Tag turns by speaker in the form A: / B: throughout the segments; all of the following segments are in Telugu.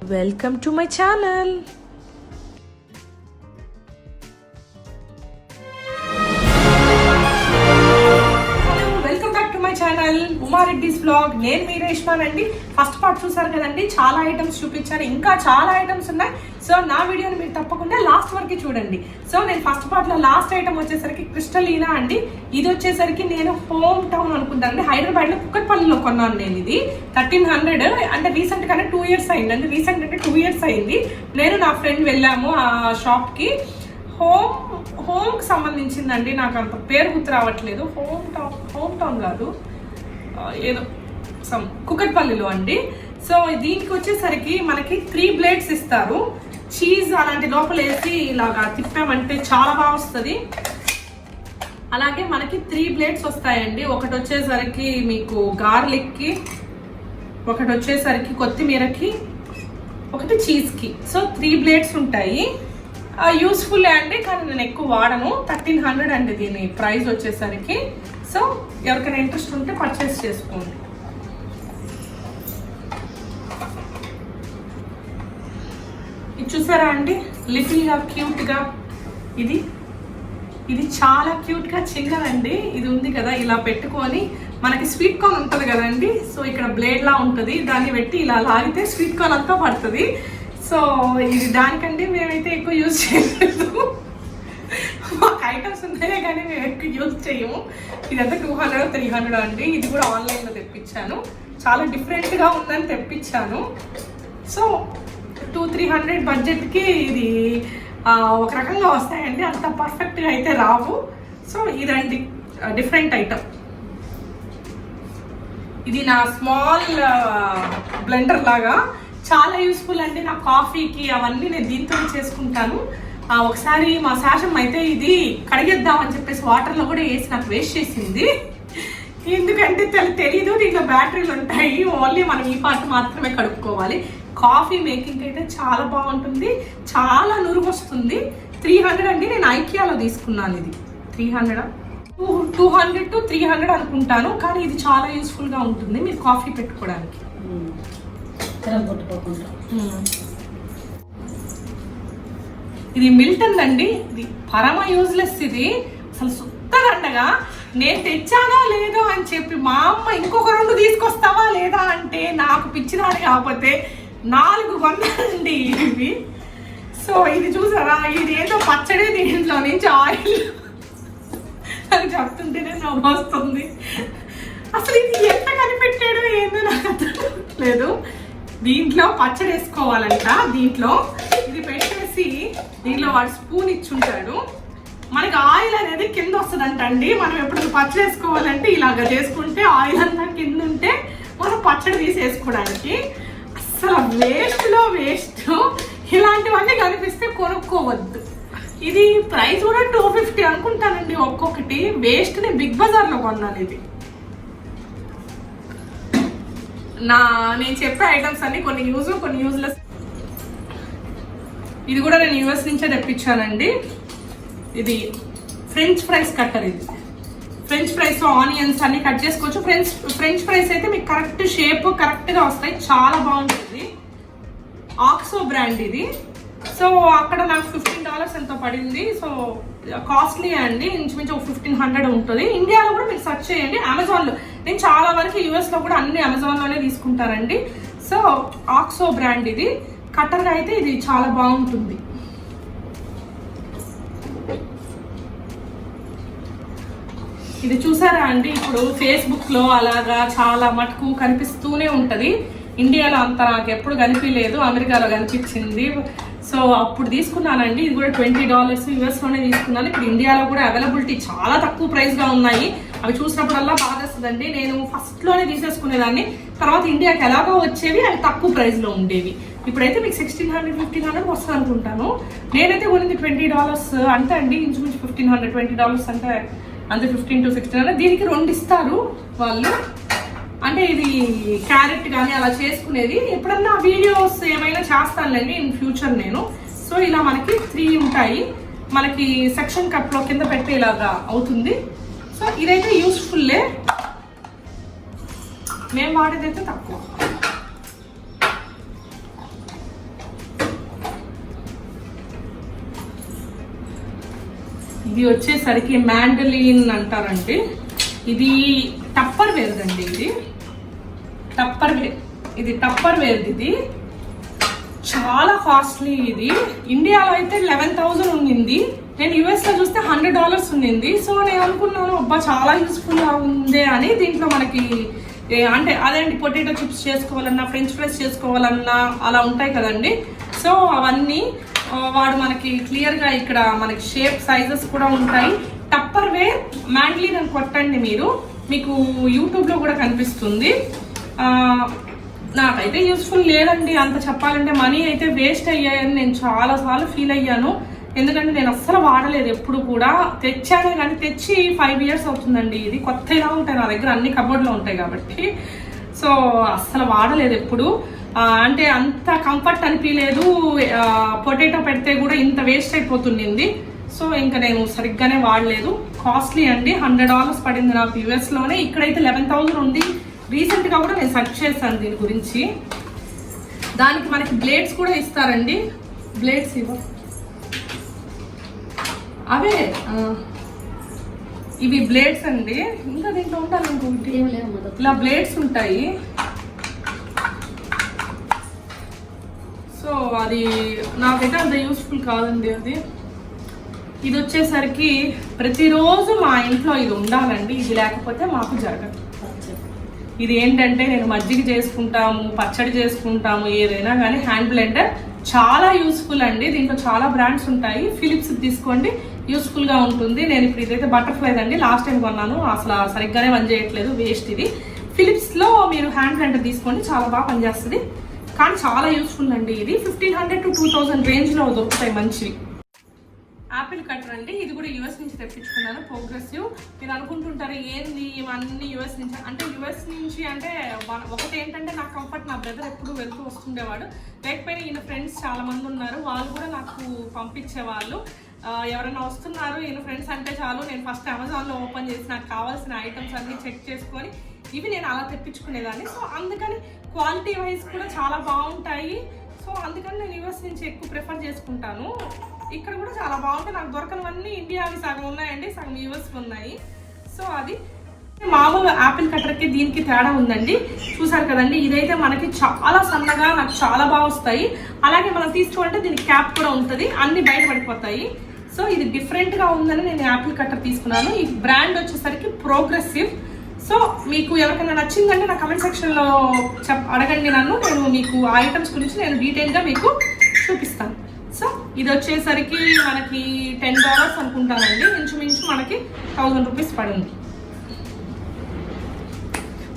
A: Welcome to my channel. Uma Reddy's blog. నేను మీ రేష్మాన్ అండి. ఫస్ట్ పార్ట్ చూసారు కదండి, చాలా ఐటమ్స్ చూపించారు, ఇంకా చాలా ఐటమ్స్ ఉన్నాయి. సో నా వీడియోని మీరు తప్పకుండా లాస్ట్ వరకు చూడండి. సో నేను ఫస్ట్ పార్ట్ లో లాస్ట్ ఐటమ్ వచ్చేసరికి క్రిస్టలీనా అండి. ఇది వచ్చేసరికి నేను హోమ్ టౌన్ అనుకుంటానండి, హైదరాబాద్ లో కుక్కట్పల్లిలో కొన్నాను నేను. ఇది 1300 అంటే రీసెంట్ గానే 2 years అయిందండి. రీసెంట్ అంటే 2 years అయింది. నేను నా ఫ్రెండ్ వెళ్ళాము ఆ షాప్ కి. హోమ్ కి సంబంధించిందండి, నాకు అంత పేరు గుర్తు రావట్లేదు. హోమ్ టౌన్ కాదు, ఏదో కుకట్పల్లిలో అండి. సో దీనికి వచ్చేసరికి మనకి 3 blades ఇస్తారు. చీజ్ అలాంటి లోపల వేసి ఇలాగా తిప్పామంటే చాలా బాగా వస్తుంది. అలాగే మనకి 3 blades వస్తాయండి. ఒకటి వచ్చేసరికి మీకు గార్లిక్ కి, ఒకటి వచ్చేసరికి కొత్తిమీరకి, ఒకటి చీజ్ కి. సో 3 blades ఉంటాయి. యూస్ఫుల్ అండి, కానీ నేను ఎక్కువ వాడను. 1300 అండి దీని ప్రైస్ వచ్చేసరికి. సో ఎవరికైనా ఇంట్రెస్ట్ ఉంటే పర్చేస్ చేసుకోండి. ఇది చూసారా అండి, లిటిల్గా క్యూట్గా, ఇది చాలా క్యూట్గా చిన్నదండి. ఇది ఉంది కదా, ఇలా పెట్టుకొని మనకి స్వీట్ కార్న్ ఉంటుంది కదండి. సో ఇక్కడ బ్లేడ్ లా ఉంటుంది, దాన్ని పెట్టి ఇలా లాగితే స్వీట్ కార్న్ అంతా పడుతుంది. సో ఇది దానికంటే మేమైతే ఎక్కువ యూజ్ చేయలేదు. మాకు ఐటమ్స్ ఉన్నాయే కానీ మేము ఎక్కువ యూజ్ చేయము. ఇదంతా 200 300 అండి. ఇది కూడా ఆన్లైన్లో తెప్పించాను, చాలా డిఫరెంట్గా ఉందని తెప్పించాను. సో 200-300 బడ్జెట్కి ఇది ఒక రకంగా వస్తాయండి, అంత పర్ఫెక్ట్గా అయితే రావు. సో ఇదండి డిఫరెంట్ ఐటమ్. ఇది నా స్మాల్ బ్లెండర్ లాగా చాలా యూస్ఫుల్ అండి. నా కాఫీకి అవన్నీ నేను దీంతో చేసుకుంటాను. ఒకసారి మా శాషం అయితే ఇది కడిగేద్దామని చెప్పేసి వాటర్లో కూడా వేసి నాకు వేస్ట్ చేసింది. ఎందుకంటే తెలీదు దీంట్లో బ్యాటరీలు ఉంటాయి, ఓన్లీ మనం ఈ పార్ట్ మాత్రమే కడుక్కోవాలి. కాఫీ మేకింగ్ అయితే చాలా బాగుంటుంది, చాలా నురుగు వస్తుంది. 300 అండి, నేను ఐకియాలో తీసుకున్నాను. ఇది 200 to 300 అనుకుంటాను, కానీ ఇది చాలా యూస్ఫుల్గా ఉంటుంది మీరు కాఫీ పెట్టుకోవడానికి. ఇది మిల్టన్ అండి, ఇది పరమ యూజ్లెస్. ఇది అసలు సుత్తగండగా నేను తెచ్చానా లేదో అని చెప్పి మా అమ్మ ఇంకొక 2 తీసుకొస్తావా లేదా అంటే నాకు పిచ్చినాడు కాకపోతే 4 కొన్నానండి ఇవి. సో ఇది చూసారా, ఇది ఏదో పచ్చడి, దీంట్లో నుంచి ఆయిల్ అని చెప్తుంటేనే నవ్వు వస్తుంది. అసలు ఇది ఎంత కనిపెట్టాడో ఏందో నాకు అర్థం లేదు. దీంట్లో పచ్చడి వేసుకోవాలంట, దీంట్లో ఇది పెట్టేసి దీంట్లో వాడు స్పూన్ ఇచ్చుంటాడు. మనకి ఆయిల్ అనేది కింద వస్తుందంట అండి. మనం ఎప్పుడు పచ్చడి వేసుకోవాలంటే ఇలాగ చేసుకుంటే ఆయిల్ అంతా కింద ఉంటే మనం పచ్చడి తీసేసుకోవడానికి. అసలు వేస్ట్లో వేస్ట్. ఇలాంటివన్నీ కనిపిస్తే కొనుక్కోవద్దు. ఇది ప్రైస్ కూడా 250 అనుకుంటానండి ఒక్కొక్కటి. వేస్ట్. నేను బిగ్ బజార్లో కొన్నాను ఇది. నేను చెప్పే ఐటమ్స్ అన్ని కొన్ని యూజ్, కొన్ని యూజ్లెస్. ఇది కూడా నేను యూఎస్ నుంచే తెప్పించానండి. ఇది ఫ్రెంచ్ ఫ్రైస్ కట్టర్. ఇది ఫ్రెంచ్ ఫ్రైస్ ఆనియన్స్ అన్ని కట్ చేసుకోవచ్చు. ఫ్రెంచ్ ఫ్రైస్ అయితే మీకు కరెక్ట్ షేప్ కరెక్ట్గా వస్తాయి, చాలా బాగుంటుంది. ఆక్సో బ్రాండ్ ఇది. సో అక్కడ నాకు $15 ఎంతో పడింది. సో కాస్ట్లీ అండి, ఇంచుమించు 1500 ఉంటుంది. ఇండియాలో కూడా మీరు సెర్చ్ చేయండి, అమెజాన్లో. నేను చాలా వరకు యూఎస్లో కూడా అన్ని అమెజాన్లోనే తీసుకుంటారండి. సో ఆక్సో బ్రాండ్ ఇది. కట్టర్గా అయితే ఇది చాలా బాగుంటుంది. ఇది చూసారా అండి, ఇప్పుడు ఫేస్బుక్లో అలాగా చాలా మటుకు కనిపిస్తూనే ఉంటుంది. ఇండియాలో అంత నాకు ఎప్పుడు కనిపించలేదు, అమెరికాలో కనిపించింది. సో అప్పుడు తీసుకున్నానండి. ఇది కూడా $20 యూఎస్లోనే తీసుకున్నాను. ఇప్పుడు ఇండియాలో కూడా అవైలబిలిటీ చాలా తక్కువ ప్రైస్గా ఉన్నాయి. అవి చూసినప్పుడల్లా బాగా వస్తుందండి. నేను ఫస్ట్లోనే తీసేసుకునేదాన్ని, తర్వాత ఇండియాకి ఎలాగో వచ్చేవి, అవి తక్కువ ప్రైస్లో ఉండేవి. ఇప్పుడైతే మీకు 1600-1500 వస్తుంది అనుకుంటాను. నేనైతే కొనింది $20 అంటే అండి, ఇంచుమించు 1500 $20 అంటే అంతే, 15 to 1600. దీనికి 2 ఇస్తారు వాళ్ళు. అంటే ఇది క్యారెట్ కానీ అలా చేసుకునేది. ఎప్పుడన్నా వీడియోస్ ఏమైనా చేస్తానులేండి ఇన్ ఫ్యూచర్ నేను. సో ఇలా మనకి 3 ఉంటాయి. మనకి సెక్షన్ కప్లో కింద పెట్టి ఇలాగా అవుతుంది. సో ఇదైతే యూస్ఫుల్లే, మేము వాడేదైతే తక్కువ. ఇది వచ్చేసరికి మ్యాండలిన్ అంటారండి. ఇది టప్పర్ వేర్ అండి. ఇది టప్పర్ వేర్. ఇది చాలా కాస్ట్లీ. ఇది ఇండియాలో అయితే 11,000 ఉండింది. నేను యుఎస్ లో చూస్తే $100 ఉండింది. సో నేను అనుకున్నాను అబ్బా చాలా యూస్ఫుల్ గా ఉంది అని. దీంట్లో మనకి అంటే అదేంటి పొటాటో చిప్స్ చేసుకోవాలన్నా, ఫ్రెంచ్ ఫ్రైస్ చేసుకోవాలన్నా అలా ఉంటాయి కదండి. సో అవన్నీ వాడు మనకి క్లియర్ గా ఇక్కడ మనకి షేప్ సైజెస్ కూడా ఉంటాయి. టప్పర్ వేర్ మ్యాండ్లీన్ అని కొట్టండి మీరు, మీకు యూట్యూబ్ లో కూడా కనిపిస్తుంది. నాకైతే యూస్ఫుల్ లేదండి అంత చెప్పాలంటే. మనీ అయితే వేస్ట్ అయ్యాయని నేను చాలా సార్లు ఫీల్ అయ్యాను. ఎందుకంటే నేను అస్సలు వాడలేదు ఎప్పుడు కూడా. తెచ్చానే కానీ తెచ్చి 5 years అవుతుందండి. ఇది కొత్త ఇలా ఉంటాయి నా దగ్గర, అన్ని కబోర్డ్లో ఉంటాయి కాబట్టి. సో అస్సలు వాడలేదు ఎప్పుడు. అంటే అంత కంఫర్ట్ అనిపించలేదు. పొటాటో పెడితే కూడా ఇంత వేస్ట్ అయిపోతుండింది. సో ఇంకా నేను సరిగ్గానే వాడలేదు. కాస్ట్లీ అండి, $100 పడింది నాకు యుఎస్లోనే. ఇక్కడైతే 11,000 ఉంది. రీసెంట్గా కూడా నేను సెర్చ్ చేశాను దీని గురించి. దానికి మనకి బ్లేడ్స్ కూడా ఇస్తారండి. బ్లేడ్స్ అవే ఇవి బ్లేడ్స్ అండి. ఇంకా దీంట్లో ఉండాలి ఇంకొకటి, ఇలా బ్లేడ్స్ ఉంటాయి. సో అది నాకైతే అంత యూస్ఫుల్ కాదండి అది. ఇది వచ్చేసరికి ప్రతిరోజు మా ఇంట్లో ఇది ఉండాలండి. ఇది లేకపోతే మాకు జరగదు. ఇది ఏంటంటే నేను మజ్జిగ చేసుకుంటాము, పచ్చడి చేసుకుంటాము, ఏదైనా కానీ హ్యాండ్ బ్లెండర్ చాలా యూస్ఫుల్ అండి. దీంట్లో చాలా బ్రాండ్స్ ఉంటాయి. ఫిలిప్స్ తీసుకోండి, యూస్ఫుల్ గా ఉంటుంది. నేను ఇప్పుడు ఇదైతే బటర్ఫ్లై అండి, లాస్ట్ టైం కొన్నాను, అసలు సరిగ్గానే పనిచేయట్లేదు, వేస్ట్ ఇది. ఫిలిప్స్ లో మీరు హ్యాండ్ బ్లెండర్ తీసుకోండి, చాలా బాగా పనిచేస్తుంది. కానీ చాలా యూస్ఫుల్ అండి. ఇది 1500 to 2000 రేంజ్ లో దొరుకుతాయి మంచివి. యాపిల్ కటర్ అండి. ఇది కూడా యుఎస్ నుంచి తెప్పించుకున్నాను, ప్రోగ్రెసివ్. మీరు అనుకుంటుంటారు ఏంది ఇవన్నీ యుఎస్ నుంచి అంటే. యుఎస్ నుంచి అంటే ఒకటి ఏంటంటే నాకు కంఫర్ట్, నా బ్రదర్ ఎప్పుడు వెళ్తూ వస్తుండేవాడు. లేకపోయినా ఈయన ఫ్రెండ్స్ చాలా మంది ఉన్నారు, వాళ్ళు కూడా నాకు పంపించేవాళ్ళు. ఎవరైనా వస్తున్నారు ఈయన ఫ్రెండ్స్ అంటే చాలు, నేను ఫస్ట్ అమెజాన్లో ఓపెన్ చేసి నాకు కావాల్సిన ఐటమ్స్ అన్నీ చెక్ చేసుకొని ఇవి నేను అలా తెప్పించుకునేదాన్ని. సో అందుకని క్వాలిటీ వైజ్ కూడా చాలా బాగుంటాయి. సో అందుకని నేను యుఎస్ నుంచి ఎక్కువ ప్రిఫర్ చేసుకుంటాను. ఇక్కడ కూడా చాలా బాగుంటాయి. నాకు దొరకనివన్నీ ఇండియావి సగం ఉన్నాయండి, సగం యుఎస్ ఉన్నాయి. సో అది మామూలు యాపిల్ కట్టర్కి దీనికి తేడా ఉందండి. చూసారు కదండి, ఇదైతే మనకి చాలా సన్నగా నాకు చాలా బాగా వస్తాయి. అలాగే మనం తీసుకోవాలంటే దీనికి క్యాప్ కూడా ఉంటుంది, అన్ని బయట పడిపోతాయి. సో ఇది డిఫరెంట్గా ఉందని నేను యాపిల్ కట్టర్ తీసుకున్నాను. ఈ బ్రాండ్ వచ్చేసరికి ప్రోగ్రెసివ్. సో మీకు ఎవరికైనా నచ్చిందంటే నా కమెంట్ సెక్షన్లో అడగండి నన్ను, నేను మీకు ఆ ఐటమ్స్ గురించి నేను డీటెయిల్గా మీకు చూపిస్తాను. సో ఇది వచ్చేసరికి మనకి $10 అనుకుంటానండి, ఇంచుమించు మనకి 1000 రూపీస్ పడింది.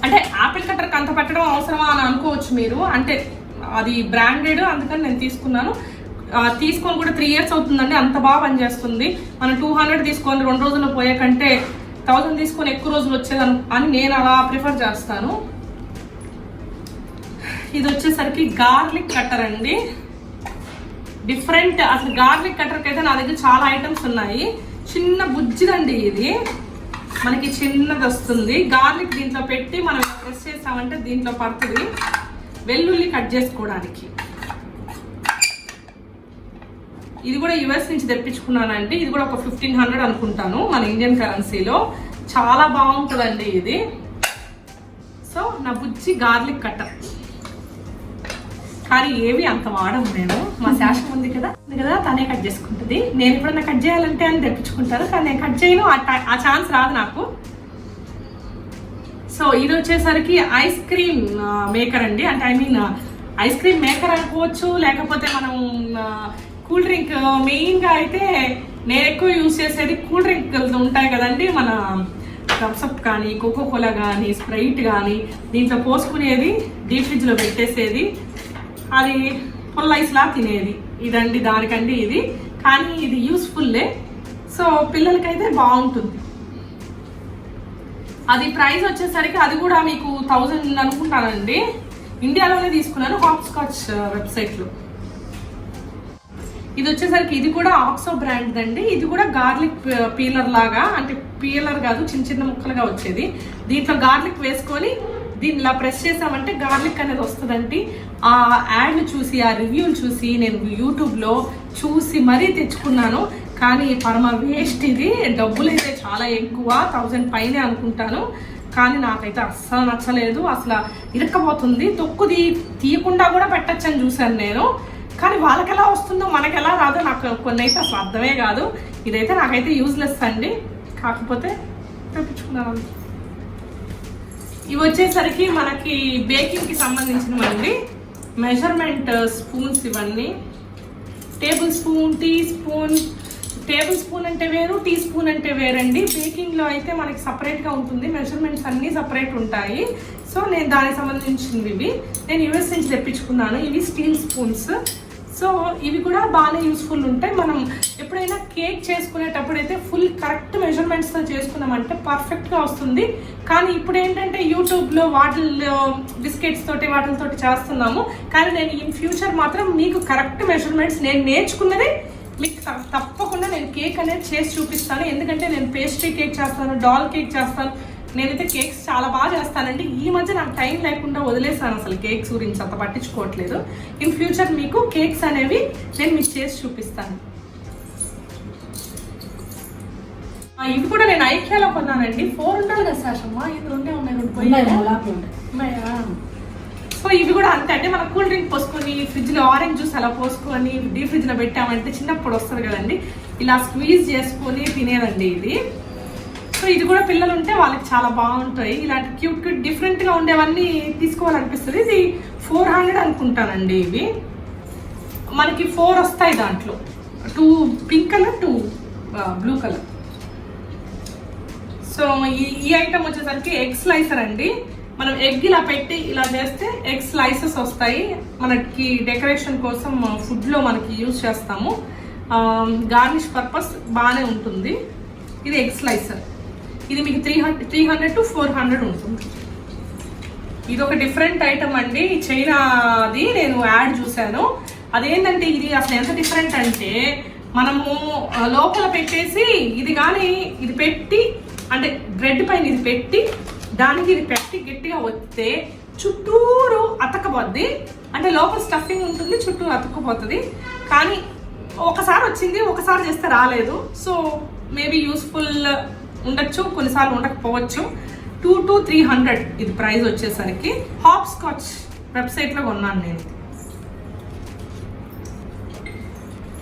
A: అంటే యాపిల్ కట్టర్కి అంత పెట్టడం అవసరమా అని అనుకోవచ్చు మీరు, అంటే అది బ్రాండెడ్ అందుకని నేను తీసుకున్నాను. తీసుకొని కూడా 3 years అవుతుందండి, అంత బాగా పనిచేస్తుంది. మనం 200 తీసుకొని 2 రోజుల్లో పోయే కంటే 1000 తీసుకొని ఎక్కువ రోజులు వచ్చేదని అని నేను అలా ప్రిఫర్ చేస్తాను. ఇది వచ్చేసరికి గార్లిక్ కట్టర్ అండి. డిఫరెంట్, అసలు గార్లిక్ కట్టర్కి అయితే నా దగ్గర చాలా ఐటమ్స్ ఉన్నాయి. చిన్న బుజ్జిదండి ఇది, మనకి చిన్నది వస్తుంది. గార్లిక్ దీంట్లో పెట్టి మనం ప్రెస్ చేసామంటే దీంట్లో పడుతుంది, వెల్లుల్లి కట్ చేసుకోవడానికి. ఇది కూడా యుఎస్ నుంచి తెప్పించుకున్నానండి. ఇది కూడా ఒక 1500 అనుకుంటాను మన ఇండియన్ కరెన్సీలో. చాలా బాగుంటుందండి ఇది. సో నా బుజ్జి గార్లిక్ కట్టర్. కానీ ఏవి అంత వాడము నేను, మా శాషం ఉంది కదా తనే కట్ చేసుకుంటుంది. నేను ఎప్పుడన్నా కట్ చేయాలంటే అని తెప్పించుకుంటారు, కానీ నేను కట్ చేయను, ఆ ఛాన్స్ రాదు నాకు. సో ఇది వచ్చేసరికి ఐస్ క్రీమ్ మేకర్ అండి. అంటే I mean ice cream maker అనుకోవచ్చు, లేకపోతే మనం కూల్ డ్రింక్. మెయిన్గా అయితే నేను ఎక్కువ యూజ్ చేసేది కూల్ డ్రింక్ ఉంటాయి కదండి, మన థమ్స్అప్ కానీ, కోకోకోలా కానీ, స్ప్రైట్ కానీ, దీంట్లో పోసుకునేది, డీప్ ఫ్రిడ్జ్లో పెట్టేసేది, అది ఫుల్ ఐస్లా తినేది. ఇదండి దానికండి ఇది. కానీ ఇది యూస్ఫుల్లే. సో పిల్లలకైతే బాగుంటుంది. అది ప్రైస్ వచ్చేసరికి అది కూడా మీకు 1000 అనుకుంటానండి. ఇండియాలోనే తీసుకున్నాను, హాప్స్కాచ్ వెబ్సైట్లో. ఇది వచ్చేసరికి ఇది కూడా ఆక్సో బ్రాండ్ అండి. ఇది కూడా గార్లిక్ పీలర్ లాగా, అంటే పీలర్ కాదు, చిన్న చిన్న ముక్కలుగా వచ్చేది. దీంట్లో గార్లిక్ వేసుకొని దీన్ని ఇలా ప్రెస్ చేసామంటే గార్లిక్ అనేది వస్తుందండి. ఆ యాడ్లు చూసి, ఆ రివ్యూలు చూసి నేను యూట్యూబ్లో చూసి మరీ తెచ్చుకున్నాను. కానీ పరమ వేస్ట్ ఇది. డబ్బులు అయితే చాలా ఎక్కువ, 1000 పైనే అనుకుంటాను. కానీ నాకైతే అస్సలు నచ్చలేదు. అసలు ఇరక్కపోతుంది. తొక్కు తీయకుండా కూడా పెట్టచ్చని చూశాను నేను. కానీ వాళ్ళకి ఎలా వస్తుందో మనకి ఎలా రాదో నాకు కొన్ని అయితే అసలు అర్థమే కాదు. ఇదైతే నాకైతే యూజ్లెస్ అండి. కాకపోతే తెప్పించుకున్నాను. ఇవి వచ్చేసరికి మనకి బేకింగ్కి సంబంధించినవండి. మెజర్మెంట్ స్పూన్స్ ఇవన్నీ. Table spoon, tea spoon. Table spoon అంటే వేరు, టీ స్పూన్ అంటే వేరండి. బేకింగ్లో అయితే మనకి సపరేట్గా ఉంటుంది. మెజర్మెంట్స్ అన్నీ సపరేట్ ఉంటాయి. సో నేను దానికి సంబంధించినవి ఇవి నేను యూఎస్ నుంచి తెప్పించుకున్నాను. ఇవి స్టీల్ స్పూన్స్. సో ఇవి కూడా బాగానే యూస్ఫుల్ ఉంటాయి. మనం ఎప్పుడైనా కేక్ చేసుకునేటప్పుడు అయితే ఫుల్ కరెక్ట్ మెజర్మెంట్స్తో చేసుకున్నామంటే పర్ఫెక్ట్గా వస్తుంది. కానీ ఇప్పుడు ఏంటంటే యూట్యూబ్లో వాటిల్లో బిస్కెట్స్ తోటి వాటితోటి చేస్తున్నాము. కానీ నేను ఇన్ ఫ్యూచర్ మాత్రం మీకు కరెక్ట్ మెజర్మెంట్స్ నేను నేర్చుకున్నది మీకు తప్పకుండా నేను కేక్ అనేది చేసి చూపిస్తాను. ఎందుకంటే నేను పేస్ట్రీ కేక్ చేస్తాను, డాల్ కేక్ చేస్తాను. నేనైతే కేక్స్ చాలా బాగా చేస్తానండి. ఈ మధ్య నాకు టైం లేకుండా వదిలేసాను, అసలు కేక్స్ గురించి అంత పట్టించుకోవట్లేదు. ఇన్ ఫ్యూచర్ మీకు కేక్స్ అనేవి నేను మీకు చేసి చూపిస్తాను. ఇవి కూడా నేను ఐక్యాలో కొన్నానండి. 4 ఉండాలి కదా శాషమ్మా? ఇది 2 ఉన్నాయా? సో ఇవి కూడా అంతే అండి. మనం కూల్ డ్రింక్ పోసుకొని ఫ్రిడ్జ్లో ఆరెంజ్ జ్యూస్ అలా పోసుకొని డీప్ ఫ్రిడ్జ్లో పెట్టామంటే చిన్నప్పుడు వస్తుంది కదండి, ఇలా స్క్వీజ్ చేసుకొని తినేదండి ఇది. సో ఇది కూడా పిల్లలు ఉంటే వాళ్ళకి చాలా బాగుంటాయి. ఇలాంటి క్యూట్ క్యూట్ డిఫరెంట్గా ఉండేవన్నీ తీసుకోవాలనిపిస్తుంది. ఇది 400 అనుకుంటానండి. ఇవి మనకి 4 వస్తాయి. దాంట్లో 2 pink colour, 2 blue colour. So ఈ ఐటమ్ వచ్చేసరికి ఎగ్ స్లైసర్ అండి. మనం ఎగ్ ఇలా పెట్టి ఇలా చేస్తే ఎగ్ స్లైసెస్ వస్తాయి. మనకి డెకరేషన్ కోసం ఫుడ్లో మనకి యూజ్ చేస్తాము. గార్నిష్ పర్పస్ బాగానే ఉంటుంది. ఇది ఎగ్ స్లైసర్. ఇది మీకు 300 to 400 ఉంటుంది. ఇది ఒక డిఫరెంట్ ఐటమ్ అండి. చైనాది నేను యాడ్ చూశాను. అదేంటంటే ఇది అసలు ఎంత డిఫరెంట్ అంటే మనము లోపల పెట్టేసి ఇది కానీ ఇది పెట్టి అంటే బ్రెడ్ పైన ఇది పెట్టి దానికి ఇది పెట్టి గట్టిగా వస్తే చుట్టూరు అతకపోద్ది. అంటే లోపల స్టఫింగ్ ఉంటుంది, చుట్టూరు అతుక్కుపోతుంది. కానీ ఒకసారి వచ్చింది, ఒకసారి చేస్తే రాలేదు. సో మేబీ యూస్ఫుల్ ఉండొచ్చు, కొన్నిసార్లు ఉండకపోవచ్చు. 2 to 300 ఇది ప్రైస్ వచ్చేసరికి. హాప్ స్కాచ్ వెబ్సైట్లో కొన్నాను నేను.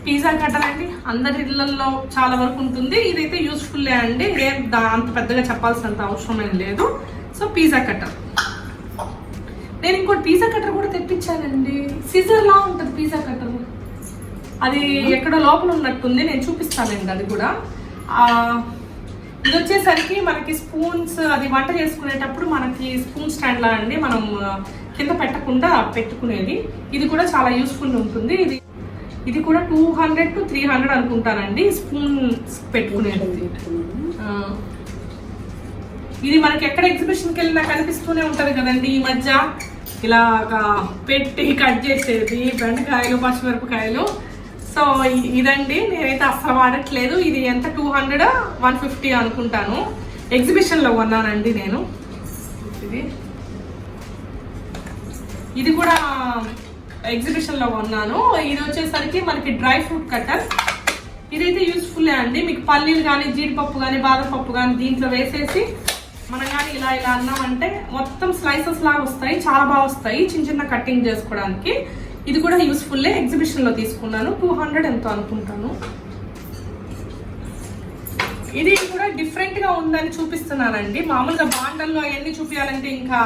A: పిజ్జా కట్టర్ అండి, అందరి ఇళ్లలో చాలా వరకు ఉంటుంది. ఇదైతే యూస్ఫుల్లే అండి. ఇదేం అంత పెద్దగా చెప్పాల్సినంత అవసరం ఏం లేదు. So pizza cutter. నేను ఇంకోటి పిజ్జా కట్టర్ కూడా తెప్పించానండి. సిజర్ లా ఉంటుంది పిజ్జా కట్టర్. అది ఎక్కడో లోపల ఉన్నట్టుంది, నేను చూపిస్తానండి అది కూడా. ఇది వచ్చేసరికి మనకి స్పూన్స్, అది వంట చేసుకునేటప్పుడు మనకి స్పూన్ స్టాండ్ లా అండి, మనం కింద పెట్టకుండా పెట్టుకునేది. ఇది కూడా చాలా యూస్ఫుల్ ఉంటుంది. ఇది కూడా 200 to 300 అనుకుంటానండి స్పూన్ పెట్టుకునేది. ఇది మనకి ఎక్కడ ఎగ్జిబిషన్కి వెళ్ళినా కనిపిస్తూనే ఉంటది కదండి ఈ మధ్య. ఇలాగా పెట్టి కట్ చేసేది బెండకాయలు, పచ్చిమిరపకాయలు. సో ఇదండి, నేనైతే అస్సలు వాడట్లేదు. ఇది ఎంత 200, 150 అనుకుంటాను. ఎగ్జిబిషన్లో కొన్నానండి నేను. ఇది కూడా ఎగ్జిబిషన్లో కొన్నాను. ఇది వచ్చేసరికి మనకి డ్రై ఫ్రూట్ కట్టర్. ఇదైతే యూస్ఫుల్లే అండి. మీకు పల్లీలు కానీ, జీడిపప్పు కానీ, బాదం పప్పు కానీ దీంట్లో వేసేసి మనం కానీ ఇలా ఇలా అన్నామంటే మొత్తం స్లైసెస్ లాగా వస్తాయి, చాలా బాగా వస్తాయి చిన్న చిన్న కట్టింగ్ చేసుకోవడానికి. ఇది కూడా యూస్ఫుల్లే. ఎగ్జిబిషన్లో తీసుకున్నాను. 200 ఎంతో అనుకుంటాను. ఇది కూడా డిఫరెంట్గా ఉందని చూపిస్తున్నానండి. మామూలుగా బాండల్లో అవన్నీ చూపించాలంటే ఇంకా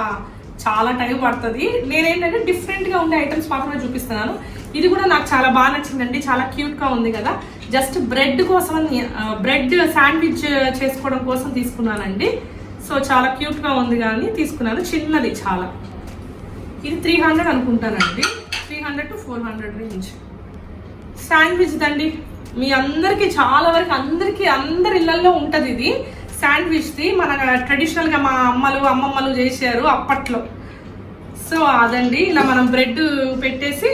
A: చాలా టైం పడుతుంది. నేనేంటంటే డిఫరెంట్గా ఉండే ఐటమ్స్ మాత్రమే చూపిస్తున్నాను. ఇది కూడా నాకు చాలా బాగా నచ్చిందండి. చాలా క్యూట్గా ఉంది కదా. జస్ట్ బ్రెడ్ కోసం, బ్రెడ్ శాండ్విచ్ చేసుకోవడం కోసం తీసుకున్నానండి. సో చాలా క్యూట్గా ఉంది కానీ తీసుకున్నాను. చిన్నది చాలా. ఇది 300 అనుకుంటానండి. 300 to 400 రేంజ్. శాండ్విచ్ దండి, మీ అందరికీ చాలా వరకు అందరి ఇళ్లలో ఉంటుంది ఇది శాండ్విచ్ది. మన ట్రెడిషనల్గా మా అమ్మమ్మలు చేశారు అప్పట్లో. సో అదండి, ఇలా మనం బ్రెడ్ పెట్టేసి,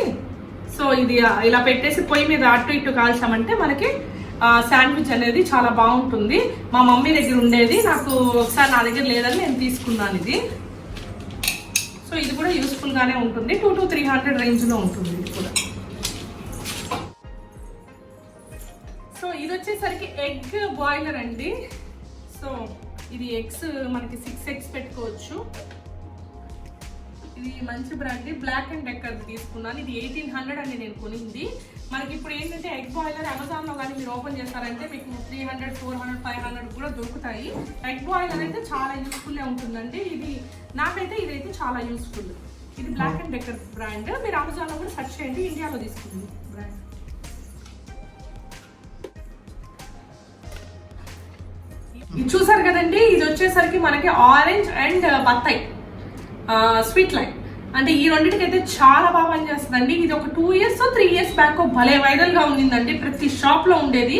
A: సో ఇది ఇలా పెట్టేసి పొయ్యి మీద అటు ఇటు కాల్చామంటే మనకి శాండ్విచ్ అనేది చాలా బాగుంటుంది. మా మమ్మీ దగ్గర ఉండేది, నాకు ఒకసారి నా దగ్గర లేదని నేను తీసుకున్నాను ఇది. సో ఇది కూడా యూస్ఫుల్గానే ఉంటుంది. 2 to 300 రేంజ్లో ఉంటుంది ఇది కూడా. సో ఇది వచ్చేసరికి ఎగ్ బాయిలర్ అండి. సో ఇది ఎగ్స్ మనకి 6 eggs పెట్టుకోవచ్చు. ఇది మంచి బ్రాండ్, బ్లాక్ అండ్ డెక్కర్ తీసుకున్నాను. ఇది 1800 అండి నేను కొనింది. మనకి ఇప్పుడు ఏంటంటే ఎగ్ బాయిలర్ అమెజాన్లో కానీ మీరు ఓపెన్ చేస్తారంటే మీకు 300, 400, 500 కూడా దొరుకుతాయి. ఎగ్ బాయిలర్ అయితే చాలా యూస్ఫుల్గా ఉంటుందండి. ఇది నాకైతే ఇదైతే చాలా యూస్ఫుల్. ఇది బ్లాక్ అండ్ డెక్కర్ బ్రాండ్. మీరు అమెజాన్లో కూడా సెర్చ్ చేయండి, ఇండియాలో తీసుకుంది బ్రాండ్. ఇది చూసారు కదండి, ఇది వచ్చేసరికి మనకి ఆరెంజ్ అండ్ బత్తాయి స్వీట్ లైమ్ అంటే ఈ రెండింటికి అయితే చాలా బాగా పనిచేస్తుందండి. ఇది ఒక 2 years 3 years బ్యాక్ భలే వైరల్ గా ఉండిందండి. ప్రతి షాప్ లో ఉండేది,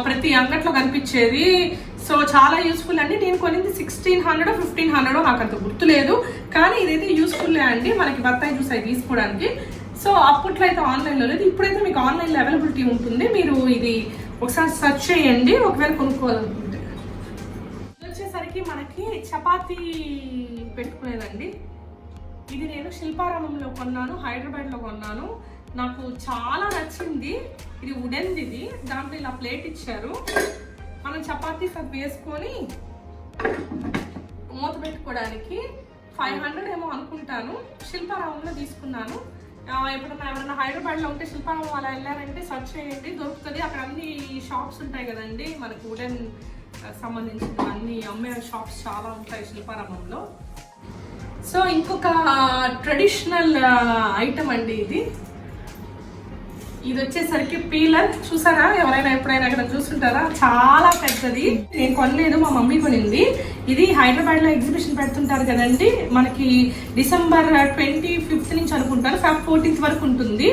A: ప్రతి అంగట్లో కనిపించేది. సో చాలా యూస్ఫుల్ అండి. నేను కొనింది 1600 1500 నాకు అంత గుర్తులేదు, కానీ ఇదైతే యూస్ఫుల్ అండి మనకి బత్తాయి జ్యూస్ అవి తీసుకోవడానికి. సో అప్పట్లో అయితే ఆన్లైన్లో లేదు, ఇప్పుడైతే మీకు ఆన్లైన్లో అవైలబిలిటీ ఉంటుంది. మీరు ఇది ఒకసారి సెర్చ్ చేయండి ఒకవేళ కొనుక్కోవాలనుకుంటే. వచ్చేసరికి మనకి చపాతీ పెట్టుకునేదండి. ఇది నేను శిల్పారామంలో కొన్నాను, హైదరాబాద్లో కొన్నాను. నాకు చాలా నచ్చింది. ఇది వుడెన్ది, ఇది దాంట్లో ఇలా ప్లేట్ ఇచ్చారు. మనం చపాతీస్ అది వేసుకొని మూత పెట్టుకోవడానికి 500 ఏమో అనుకుంటాను. శిల్పారామంలో తీసుకున్నాను. ఎప్పుడన్నా ఎవరైనా హైదరాబాద్లో ఉంటే శిల్పారామం అలా వెళ్ళారంటే సెర్చ్ చేయండి, దొరుకుతుంది. అక్కడ అన్ని షాప్స్ ఉంటాయి కదండి, మనకు వుడెన్ సంబంధించిన అన్ని అమ్మే షాప్స్ చాలా ఉంటాయి శిల్పారామంలో. సో ఇంకొక ట్రెడిషనల్ ఐటమ్ అండి ఇది. ఇది వచ్చేసరికి పీలర్. చూసారా, ఎవరైనా ఎప్పుడైనా అక్కడ చూస్తుంటారా, చాలా పెద్దది. నేను కొనలేదు, మా మమ్మీ కొనింది. ఇది హైదరాబాద్ లో ఎగ్జిబిషన్ పెడుతుంటారు కదండి, మనకి December 25th నుంచి అనుకుంటాను, Feb 14th వరకు ఉంటుంది.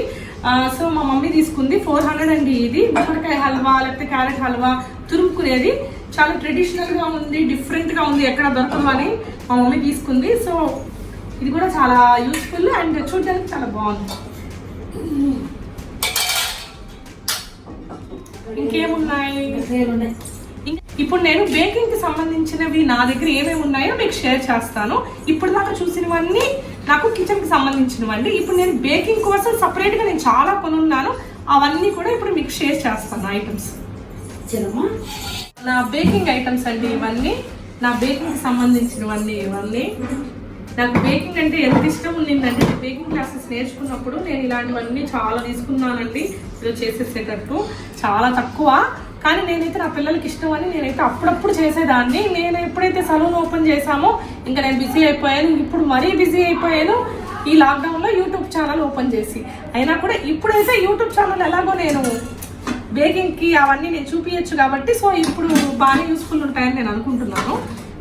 A: సో మా మమ్మీ తీసుకుంది. 400 అండి. ఇది గుమ్మడికాయ హల్వా లేకపోతే క్యారెట్ హల్వా తురుముకునేది. చాలా ట్రెడిషనల్ గా ఉంది, డిఫరెంట్ గా ఉంది, ఎక్కడ దొరకదు అని మా మమ్మీ తీసుకుంది. సో ఇది కూడా చాలా యూస్ఫుల్ అండ్ చూడడానికి చాలా బాగుంది. ఇంకేమున్నాయి? ఇప్పుడు నేను బేకింగ్ కి సంబంధించినవి నా దగ్గర ఏమేమి ఉన్నాయో మీకు షేర్ చేస్తాను. ఇప్పుడు దాకా చూసినవన్నీ నాకు కిచెన్ కి సంబంధించినవండి. ఇప్పుడు నేను బేకింగ్ కోసం సపరేట్ గా నేను చాలా కొనున్నాను, అవన్నీ కూడా ఇప్పుడు మీకు షేర్ చేస్తాను. ఐటమ్స్ నా బేకింగ్ ఐటమ్స్ అండి ఇవన్నీ, నా బేకింగ్ కి సంబంధించినవన్నీ. ఇవన్నీ నాకు బేకింగ్ అంటే ఎంత ఇష్టం ఉండిందంటే, బేకింగ్ క్లాసెస్ నేర్చుకున్నప్పుడు నేను ఇలాంటివన్నీ చాలా తీసుకున్నానండి. ఇది చేసేసేటట్టు చాలా తక్కువ, కానీ నేనైతే నా పిల్లలకి ఇష్టం అని నేనైతే అప్పుడప్పుడు చేసేదాన్ని. నేను ఎప్పుడైతే సలూన్ ఓపెన్ చేశామో ఇంకా నేను బిజీ అయిపోయాను. ఇప్పుడు మరీ బిజీ అయిపోయాను ఈ లాక్డౌన్లో యూట్యూబ్ ఛానల్ ఓపెన్ చేసి. అయినా కూడా ఇప్పుడైతే యూట్యూబ్ ఛానల్ ఎలాగో నేను బేకింగ్కి అవన్నీ నేను చూపించచ్చు కాబట్టి, సో ఇప్పుడు బాగా యూస్ఫుల్ ఉంటాయని నేను అనుకుంటున్నాను.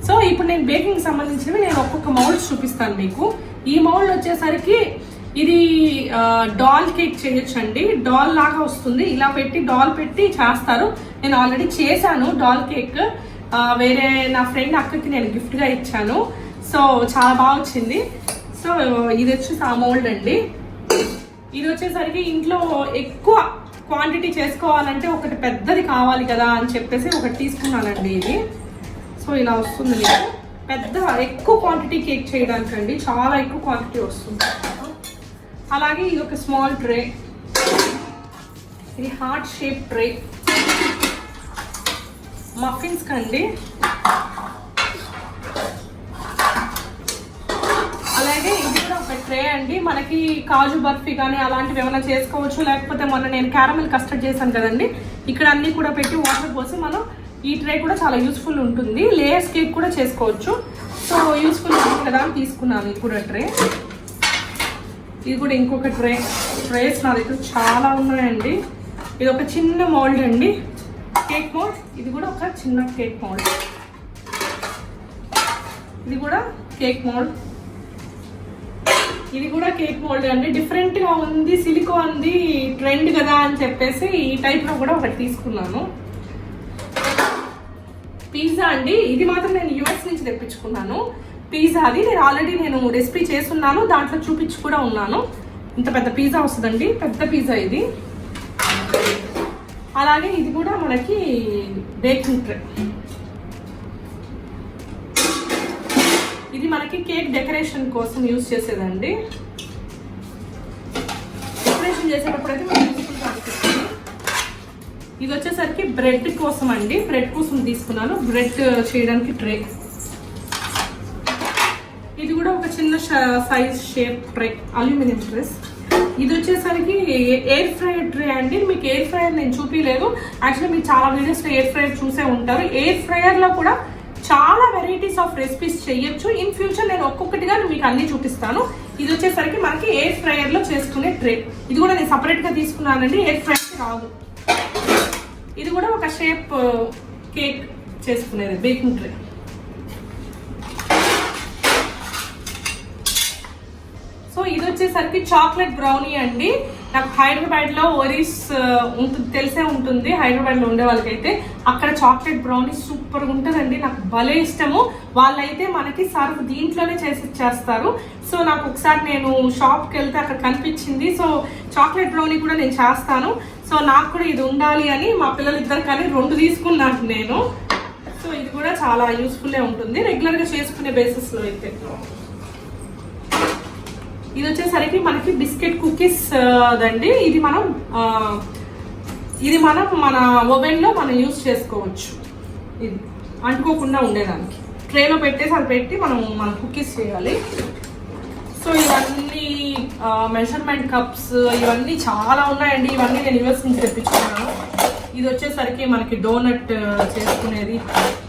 A: సో ఇప్పుడు నేను బేకింగ్ సంబంధించినవి నేను ఒక్కొక్క మౌల్డ్ చూపిస్తాను మీకు. ఈ మౌల్డ్ వచ్చేసరికి ఇది డాల్ కేక్ చేయొచ్చు అండి. డాల్ లాగా వస్తుంది, ఇలా పెట్టి డాల్ పెట్టి చేస్తారు. నేను ఆల్రెడీ చేశాను డాల్ కేక్, వేరే నా ఫ్రెండ్ అక్కకి నేను గిఫ్ట్గా ఇచ్చాను. సో చాలా బాగా వచ్చింది. సో ఇది వచ్చేసి ఆ మౌల్డ్ అండి. ఇది వచ్చేసరికి ఇంట్లో ఎక్కువ క్వాంటిటీ చేసుకోవాలంటే ఒకటి పెద్దది కావాలి కదా అని చెప్పేసి ఒకటి తీసుకున్నానండి ఇది. సో ఇలా వస్తుంది మీకు, పెద్ద ఎక్కువ క్వాంటిటీ కేక్ చేయడానికండి, చాలా ఎక్కువ క్వాంటిటీ వస్తుంది. అలాగే ఇది ఒక స్మాల్ ట్రే, ఇది హార్ట్ షేప్ ట్రే మఫిన్స్ కండి. అలాగే ఇది కూడా ఒక ట్రే అండి, మనకి కాజు బర్ఫీ కానీ అలాంటివి ఏమైనా చేసుకోవచ్చు. లేకపోతే మొన్న నేను క్యారమెల్ కస్టర్డ్ చేశాను కదండి, ఇక్కడ అన్నీ కూడా పెట్టి వాటర్ పోసి మనం ఈ ట్రే కూడా చాలా యూస్ఫుల్ ఉంటుంది. లేయర్స్ కేక్ కూడా చేసుకోవచ్చు. సో యూస్ఫుల్ ఉంటుంది కదా అని తీసుకున్నాను ఇది కూడా ట్రే. ఇది కూడా ఇంకొక ట్రే. ట్రేస్ నా దగ్గర చాలా ఉన్నాయండి. ఇది ఒక చిన్న మోల్డ్ అండి, కేక్ మోల్డ్. ఇది కూడా ఒక చిన్న కేక్ మోల్డ్. ఇది కూడా కేక్ మోల్డ్. ఇది కూడా కేక్ మోల్డ్ అండి, డిఫరెంట్ గా ఉంది, సిలికాన్ది ట్రెండ్ కదా అని చెప్పేసి ఈ టైప్ లో కూడా ఒకటి తీసుకున్నాను. పిజ్జా అండి, ఇది మాత్రం నేను US నుంచి తెప్పించుకున్నాను. పిజ్జాది నేను ఆల్రెడీ రెసిపీ చేస్తున్నాను, దాంట్లో చూపించి కూడా ఉన్నాను. ఇంత పెద్ద పిజ్జా వస్తుందండి, పెద్ద పిజ్జా ఇది. అలాగే ఇది కూడా మనకి బేకింగ్ ట్రే. ఇది మనకి కేక్ డెకరేషన్ కోసం యూజ్ చేసేదండి. డెకరేషన్ చేసేటప్పుడు అయితే మనకి యూస్ఫుల్ అనిపిస్తుంది. ఇది వచ్చేసరికి బ్రెడ్ కోసం అండి, బ్రెడ్ కోసం తీసుకున్నాను. బ్రెడ్ చేయడానికి ట్రే. ఇది కూడా ఒక చిన్న size shape tray, aluminium trace. ఇది వచ్చేసరికి ఎయిర్ ఫ్రైయర్ ట్రే అండి. మీకు ఎయిర్ ఫ్రైయర్ నేను చూపించలేదు, యాక్చువల్లీ మీరు చాలా వీడియోస్లో ఎయిర్ ఫ్రైయర్ చూసే ఉంటారు. ఎయిర్ ఫ్రైయర్లో కూడా చాలా వెరైటీస్ ఆఫ్ రెసిపీస్ చేయొచ్చు. ఇన్ ఫ్యూచర్ నేను ఒక్కొక్కటిగా మీకు అన్ని చూపిస్తాను. ఇది వచ్చేసరికి మనకి ఎయిర్ ఫ్రైయర్లో చేసుకునే ట్రే. ఇది కూడా నేను సపరేట్గా తీసుకున్నానండి, ఎయిర్ ఫ్రైయర్ రాదు. ఇది కూడా ఒక షేప్ కేక్ చేసుకునేది బేకింగ్ ట్రే. సో ఇది వచ్చేసరికి చాక్లెట్ బ్రౌనీ అండి. నాకు హైదరాబాద్లో ఒరీస్ ఉంటుంది, తెలిసే ఉంటుంది. హైదరాబాద్లో ఉండే వాళ్ళకైతే అక్కడ చాక్లెట్ బ్రౌనీ సూపర్గా ఉంటుందండి, నాకు భలే ఇష్టము. వాళ్ళైతే మనకి సర్వ్ దీంట్లోనే చేస్తారు. సో నాకు ఒకసారి నేను షాప్కి వెళ్తే అక్కడ కనిపించింది. సో చాక్లెట్ బ్రౌనీ కూడా నేను చేస్తాను. సో నాకు కూడా ఇది ఉండాలి అని మా పిల్లలు ఇద్దరు కానీ 2 తీసుకున్నాను నేను. సో ఇది కూడా చాలా యూస్ఫుల్లే ఉంటుంది రెగ్యులర్గా చేసుకునే బేసిస్లో అయితే. ఇది వచ్చేసరికి మనకి బిస్కెట్ కుకీస్ దండి. ఇది మనం మన ఓవెన్లో మనం యూజ్ చేసుకోవచ్చు. ఇది అంటుకోకుండా ఉండేదానికి ట్రేలో పెట్టేసి అది పెట్టి మనం కుకీస్ చేయాలి. సో ఇవన్నీ మెజర్మెంట్ కప్స్ ఇవన్నీ చాలా ఉన్నాయండి. ఇవన్నీ నేను యూఎస్ నుంచి తెప్పించుకున్నాను. ఇది వచ్చేసరికి మనకి డోనట్ చేసుకునేది,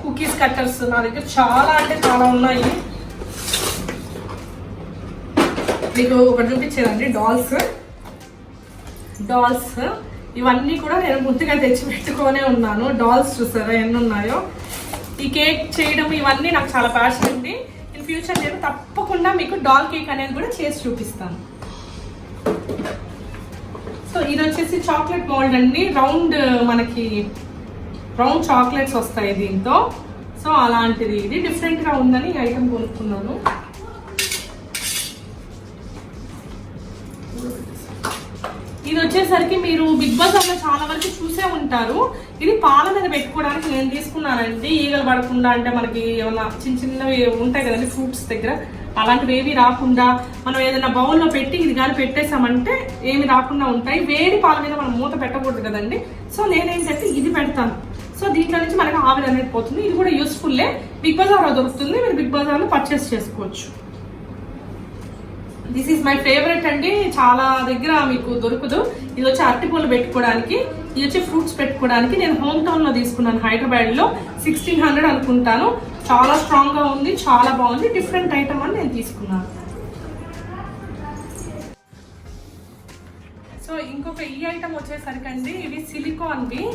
A: కుకీస్ కట్టర్స్ నా దగ్గర చాలా అంటే చాలా ఉన్నాయి. మీకు ఒకటి చూపించేదండి, డాల్స్ ఇవన్నీ కూడా నేను ముందుగా తెచ్చి పెట్టుకొనే ఉన్నాను. డాల్స్ చూసారా ఎన్ని ఉన్నాయో. ఈ కేక్ చేయడం ఇవన్నీ నాకు చాలా ప్యాషన్ ఉంది. ఇన్ ఫ్యూచర్ నేను తప్పకుండా మీకు డాల్ కేక్ అనేది కూడా చేసి చూపిస్తాను. సో ఇది వచ్చేసి చాక్లెట్ మోల్డ్ అండి. మనకి రౌండ్ చాక్లెట్స్ వస్తాయి దీంతో. సో అలాంటిది ఇది డిఫరెంట్గా ఉందని ఈ ఐటమ్ కొనుక్కున్నాను. ఇది వచ్చేసరికి మీరు బిగ్ బజార్లో చాలా వరకు చూసే ఉంటారు. ఇది పాల మీద పెట్టుకోవడానికి నేను తీసుకున్నానండి. ఈగలు పడకుండా, అంటే మనకి ఏమన్నా చిన్నవి ఉంటాయి కదండి ఫ్రూట్స్ దగ్గర, అలాంటివి ఏవి రాకుండా మనం ఏదైనా బౌల్లో పెట్టి ఇది కానీ పెట్టేసామంటే ఏమి రాకుండా ఉంటాయి. వేడి పాల మీద మనం మూత పెట్టకూడదు కదండి. సో నేనేంటంటే ఇది పెడతాను. సో దీంట్లో నుంచి మనకి ఆవిరి అనేది పోతుంది. ఇది కూడా యూస్ఫుల్లే, బిగ్ బజార్లో దొరుకుతుంది. మీరు బిగ్ బజార్లో పర్చేస్ చేసుకోవచ్చు. దిస్ ఈజ్ మై ఫేవరెట్ అండి, చాలా దగ్గర మీకు దొరకదు. ఇది వచ్చి అరటిపూలు పెట్టుకోవడానికి, ఇది వచ్చి ఫ్రూట్స్ పెట్టుకోవడానికి. నేను హోమ్ టౌన్లో తీసుకున్నాను, హైదరాబాద్లో 1600 అనుకుంటాను. చాలా స్ట్రాంగ్గా ఉంది, చాలా బాగుంది, డిఫరెంట్ ఐటమ్ అని నేను తీసుకున్నాను. సో ఇంకొక ఈ ఐటమ్ వచ్చేసరికి అండి, ఇవి సిలికాన్వి.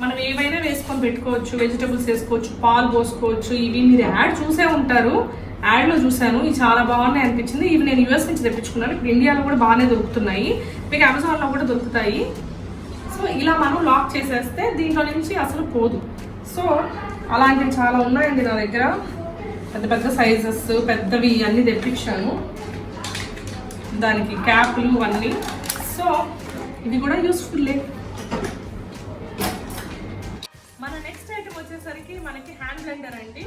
A: మనం ఏవైనా వేసుకొని పెట్టుకోవచ్చు, వెజిటబుల్స్ వేసుకోవచ్చు, పాలు పోసుకోవచ్చు. ఇవి మీరు యాడ్ చూసే ఉంటారు, యాడ్లో చూసాను. ఇవి చాలా బాగున్నాయి అనిపించింది. ఇవి నేను యూఎస్ నుంచి తెప్పించుకున్నాను. ఇప్పుడు ఇండియాలో కూడా బాగానే దొరుకుతున్నాయి, మీకు అమెజాన్లో కూడా దొరుకుతాయి. సో ఇలా మనం లాక్ చేసేస్తే దీంట్లో నుంచి అసలు పోదు. సో అలాంటివి చాలా ఉన్నాయండి నా దగ్గర, పెద్ద పెద్ద సైజెస్, పెద్దవి అన్నీ తెప్పించాను. దానికి క్యాప్లు అన్నీ. సో ఇది కూడా యూస్ఫుల్లే. మన నెక్స్ట్ ఐటమ్ వచ్చేసరికి మనకి హ్యాండ్ బ్లెండర్ అండి.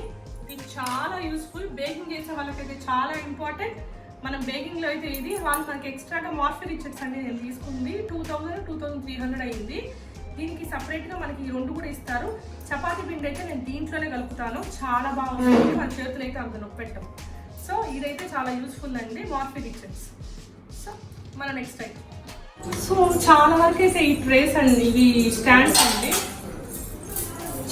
A: ఇది చాలా యూస్ఫుల్, బేకింగ్ చేసే వాళ్ళకైతే చాలా ఇంపార్టెంట్. మనం బేకింగ్లో అయితే ఇది వాళ్ళు మనకి ఎక్స్ట్రాగా మార్ఫర్ ఇచ్చేట్స్ అండి నేను తీసుకుంది. 2300 అయింది. దీనికి సపరేట్గా మనకి ఈ 2 కూడా ఇస్తారు. చపాతీ పిండి అయితే నేను దీంట్లోనే కలుపుతాను, చాలా బాగుంటుంది. మన చేతులు అయితే అంత నొప్పి పెట్టం. సో ఇదైతే చాలా యూస్ఫుల్ అండి, మార్ఫర్ ఇచ్చేట్స్. సో మన నెక్స్ట్ ఐటమ్. సో చాలా వరకు అయితే ఈ ట్రేస్ అండి, ఇవి స్టాండ్స్ అండి.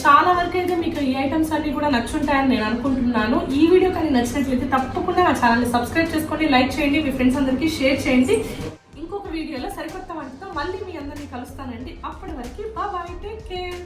A: చాలా వరకు అయితే మీకు ఈ ఐటమ్స్ అన్ని కూడా నచ్చుంటాయని నేను అనుకుంటున్నాను. ఈ వీడియో కానీ నచ్చినట్లయితే తప్పకుండా నా ఛానల్ని సబ్స్క్రైబ్ చేసుకోండి, లైక్ చేయండి, మీ ఫ్రెండ్స్ అందరికీ షేర్ చేయండి. ఇంకొక వీడియోలో సరికొత్త వంటతో మళ్ళీ మీ అందరినీ కలుస్తానండి. అప్పటి వరకు బాయ్, టేక్ కేర్.